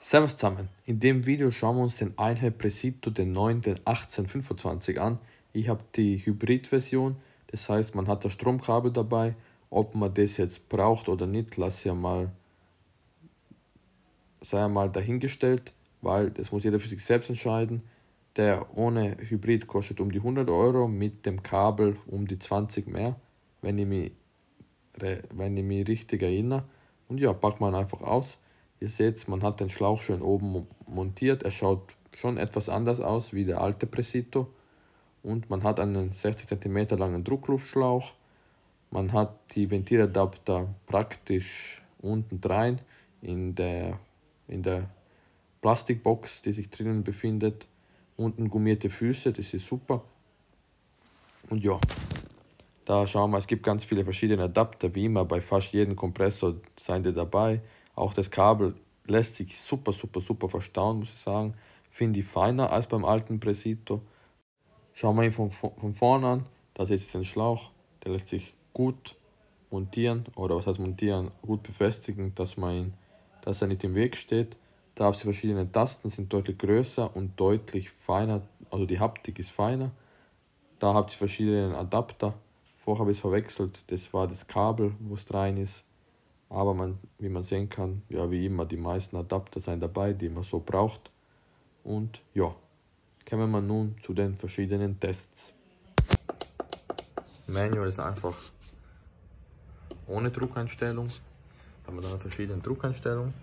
Servus zusammen, in dem Video schauen wir uns den Einheit Precisto, den neuen, den 1825 an. Ich habe die Hybrid-Version, das heißt man hat das Stromkabel dabei. Ob man das jetzt braucht oder nicht, sei ja mal dahingestellt, weil das muss jeder für sich selbst entscheiden. Der ohne Hybrid kostet um die 100 Euro, mit dem Kabel um die 20 mehr, wenn ich mich richtig erinnere. Und ja, packt man einfach aus. Ihr seht, man hat den Schlauch schön oben montiert. Er schaut schon etwas anders aus wie der alte Precisto. Und man hat einen 60 cm langen Druckluftschlauch. Man hat die Ventiladapter praktisch unten rein in der Plastikbox, die sich drinnen befindet. Unten gummierte Füße, das ist super. Und ja, da schauen wir, es gibt ganz viele verschiedene Adapter, wie immer bei fast jedem Kompressor seien die dabei. Auch das Kabel lässt sich super verstauen, muss ich sagen. Finde ich feiner als beim alten Precisto. Schauen wir ihn von vorne an. Da seht ihr den Schlauch, der lässt sich gut montieren, oder was heißt montieren, gut befestigen, dass er nicht im Weg steht. Da habt ihr verschiedene Tasten, sind deutlich größer und deutlich feiner, also die Haptik ist feiner. Da habt ihr verschiedene Adapter. Vorher habe ich es verwechselt, das war das Kabel, wo es rein ist. Aber wie man sehen kann, ja, wie immer, die meisten Adapter sind dabei, die man so braucht. Und ja, kommen wir nun zu den verschiedenen Tests. Manual ist einfach ohne Druckeinstellung. Da haben wir dann verschiedene Druckeinstellungen.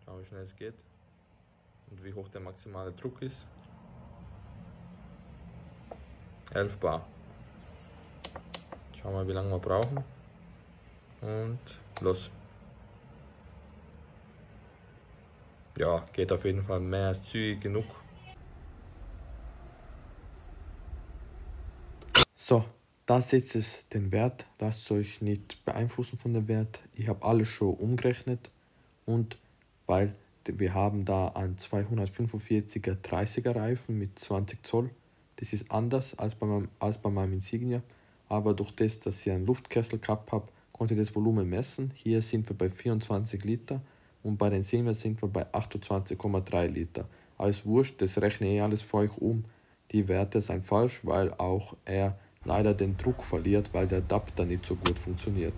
Schauen wir, wie schnell es geht und wie hoch der maximale Druck ist. 11 Bar. Schauen wir, wie lange wir brauchen. Und los. Ja, geht auf jeden Fall mehr als zügig genug. So, da seht ihr den Wert. Lasst euch nicht beeinflussen von dem Wert. Ich habe alles schon umgerechnet. Und weil wir haben da einen 245er 30er Reifen mit 20 Zoll. Das ist anders als bei meinem Insignia. Aber durch das, dass ich einen Luftkessel gehabt habe, konnte ich das Volumen messen. Hier sind wir bei 24 Liter und bei den Insignia sind wir bei 28,3 Liter. Alles wurscht, das rechne ich alles für euch um. Die Werte sind falsch, weil auch er leider den Druck verliert, weil der Adapter nicht so gut funktioniert.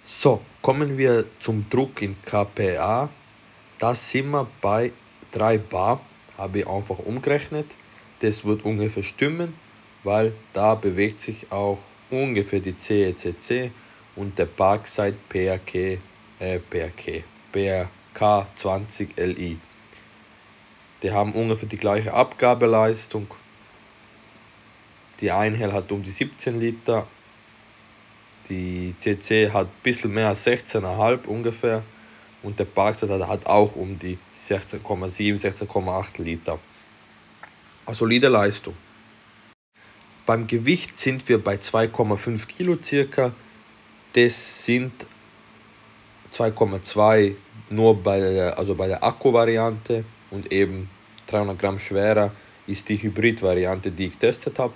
So, kommen wir zum Druck in kPa. Da sind wir bei 3 Bar, habe ich einfach umgerechnet. Das wird ungefähr stimmen, weil da bewegt sich auch ungefähr die CECC und der Parkside PRK 20 Li. Die haben ungefähr die gleiche Abgabeleistung. Die Einhell hat um die 17 Liter. Die CC hat ein bisschen mehr als 16,5 ungefähr und der Parkside hat auch um die 16,7, 16,8 Liter. Eine solide Leistung. Beim Gewicht sind wir bei 2,5 Kilo circa. Das sind 2,2 nur bei der Akku-Variante und eben 300 Gramm schwerer ist die Hybrid-Variante, die ich getestet habe.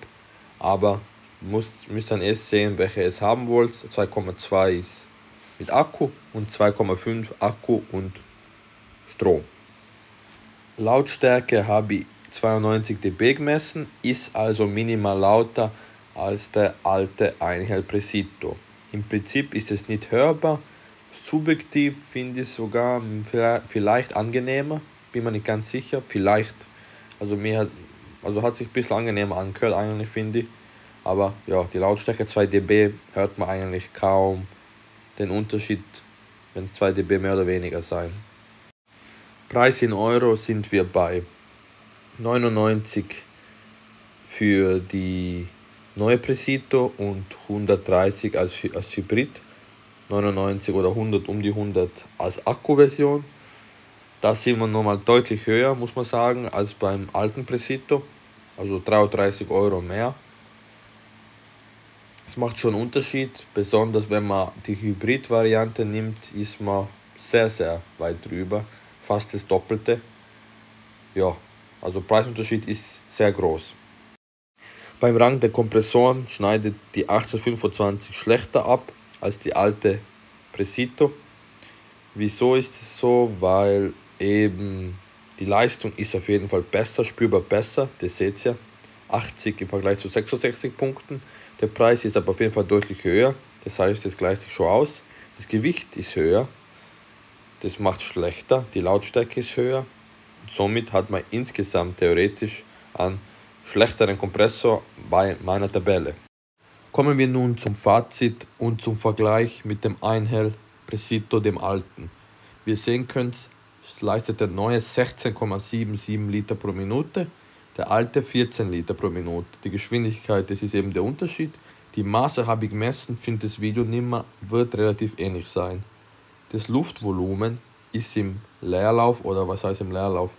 Aber müsst dann erst sehen, welche ihr haben wollt. 2,2 ist mit Akku und 2,5 Akku und Strom. Lautstärke habe ich 92 dB gemessen, ist also minimal lauter als der alte Einhell Precisto. Im Prinzip ist es nicht hörbar. Subjektiv finde ich es sogar vielleicht angenehmer, bin mir nicht ganz sicher. Vielleicht, hat sich ein bisschen angenehmer angehört eigentlich, finde ich. Aber ja, die Lautstärke 2 dB hört man eigentlich kaum den Unterschied wenn es 2 dB mehr oder weniger sein. Preis in Euro sind wir bei 99 für die neue Presito und 130 als Hybrid, 99 oder 100 um die 100 als Akkuversion. Da sind wir nochmal deutlich höher, muss man sagen, als beim alten Presito, also 33 Euro mehr. Es macht schon einen Unterschied, besonders wenn man die Hybrid-Variante nimmt, ist man sehr, sehr weit drüber, fast das Doppelte. Ja, also Preisunterschied ist sehr groß. Beim Rang der Kompressoren schneidet die 1825 schlechter ab als die alte Presito. Wieso ist es so? Weil eben die Leistung ist auf jeden Fall besser, spürbar besser, das seht ihr, 80 im Vergleich zu 66 Punkten. Der Preis ist aber auf jeden Fall deutlich höher, das heißt, es gleicht sich schon aus. Das Gewicht ist höher, das macht es schlechter, die Lautstärke ist höher und somit hat man insgesamt theoretisch einen schlechteren Kompressor bei meiner Tabelle. Kommen wir nun zum Fazit und zum Vergleich mit dem Einhell Presito, dem alten. Wie ihr sehen könnt, leistet der neue 16,77 Liter pro Minute, der alte 14 Liter pro Minute. Die Geschwindigkeit, das ist eben der Unterschied. Die Maße habe ich gemessen, finde das Video nicht mehr, wird relativ ähnlich sein. Das Luftvolumen ist im Leerlauf, oder was heißt im Leerlauf,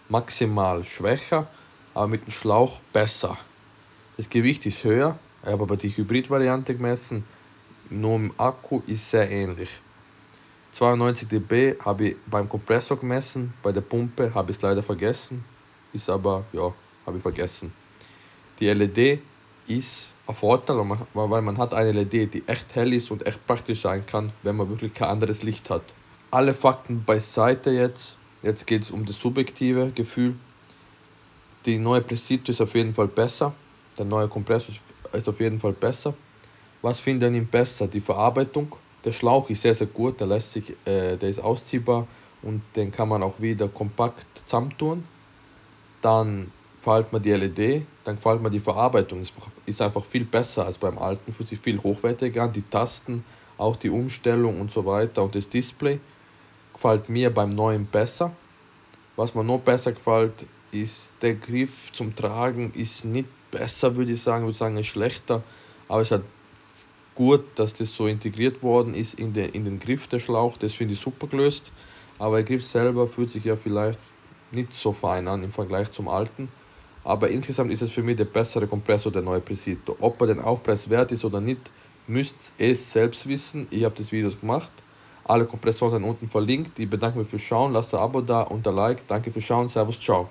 maximal schwächer, aber mit dem Schlauch besser. Das Gewicht ist höher, ich habe aber die Hybrid-Variante gemessen, nur im Akku ist sehr ähnlich. 92 dB habe ich beim Kompressor gemessen, bei der Pumpe habe ich es leider vergessen, ist aber, ja, habe ich vergessen. Die LED ist ein Vorteil, weil man hat eine LED, die echt hell ist und echt praktisch sein kann, wenn man wirklich kein anderes Licht hat. Alle Fakten beiseite jetzt geht es um das subjektive Gefühl. Die neue Presito ist auf jeden Fall besser, der neue Kompressor ist auf jeden Fall besser. Was finde ich an ihm besser? Die Verarbeitung. Der Schlauch ist sehr, sehr gut, der ist ausziehbar und den kann man auch wieder kompakt zusammentun. Dann gefällt mir die LED, dann gefällt mir die Verarbeitung, ist einfach viel besser als beim alten, fühlt sich viel hochwertiger an. Die Tasten, auch die Umstellung und so weiter und das Display gefällt mir beim neuen besser. Was mir noch besser gefällt, ist der Griff zum Tragen, ist nicht besser, würde ich sagen ist schlechter, aber es hat gut, dass das so integriert worden ist in den Griff der Schlauch, das finde ich super gelöst, aber der Griff selber fühlt sich ja vielleicht nicht so fein an im Vergleich zum alten, aber insgesamt ist es für mich der bessere Kompressor, der neue Presito. Ob er den Aufpreis wert ist oder nicht, müsst ihr es selbst wissen, ich habe das Video gemacht, alle Kompressoren sind unten verlinkt, ich bedanke mich fürs Schauen, lasst ein Abo da und ein Like, danke fürs Schauen, servus, ciao.